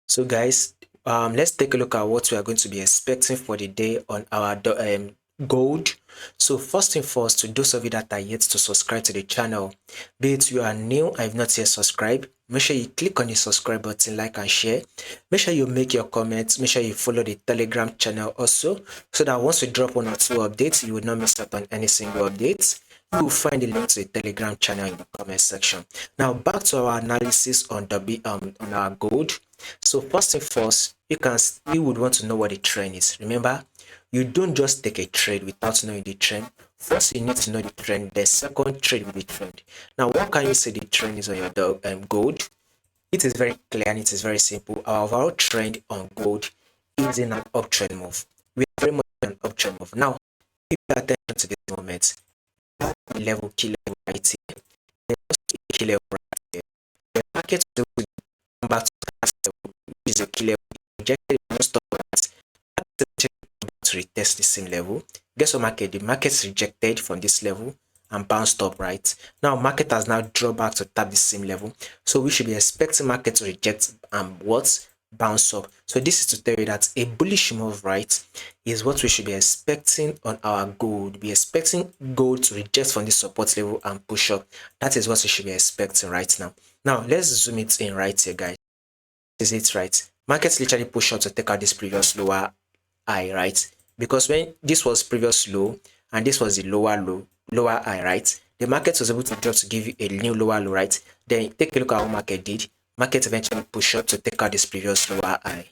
So guys, let's take a look at what we are going to be expecting for the day on our gold. So first thing first, to those of you that are yet to subscribe to the channel, be it you are new and have not yet subscribed, make sure you click on the subscribe button, like and share. Make sure you make your comments, make sure you follow the Telegram channel also, so that once we drop 1 or 2 updates, you will not miss out on any single updates. You will find the link to the Telegram channel in the comment section. Now back to our analysis on on our gold. So first thing first, you would want to know what the trend is. Remember, you don't just take a trade without knowing the trend. First, you need to know the trend. The second, trade with the trend. Now, what can you say the trend is on your gold? It is very clear and it is very simple. Our overall trend on gold is in an uptrend move. We are very much in an uptrend move. Now, pay attention to this moment. Level, key level right here. There's also a key level right here. The market will come back to that level, which is a key level. Rejected, not stop that. To retest the same level. Guess what market? The market's rejected from this level and bounced up, right? Now market has now dropped back to tap the same level. So we should be expecting market to reject and what? Bounce up. So this is to tell you that a bullish move, right, is what we should be expecting on our gold. Be expecting gold to reject from the support level and push up. That is what we should be expecting right now. Now let's zoom it in right here, guys. Is it right? Markets literally push up to take out this previous lower high, right? Because when this was previous low and this was the lower high, right? The market was able to drop to give you a new lower low, right? Then take a look at what market did. Market eventually pushed up to take out this previous lower high,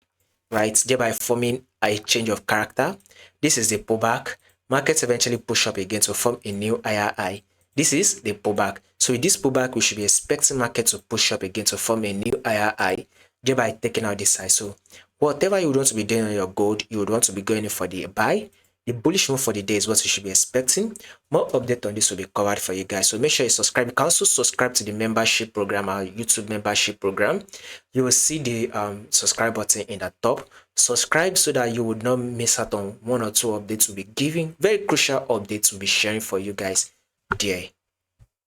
right? Thereby forming a change of character. This is the pullback. Markets eventually push up again to form a new higher high. This is the pullback. So with this pullback, we should be expecting market to push up again to form a new higher high, thereby taking out this high. So whatever you would want to be doing on your gold, you would want to be going in for the buy. The bullish move for the day is what you should be expecting. More update on this will be covered for you guys. So make sure you subscribe. You can also subscribe to the membership program, our YouTube membership program. You will see the subscribe button in the top. Subscribe so that you would not miss out on 1 or 2 updates we'll be giving. Very crucial updates we'll be sharing for you guys there.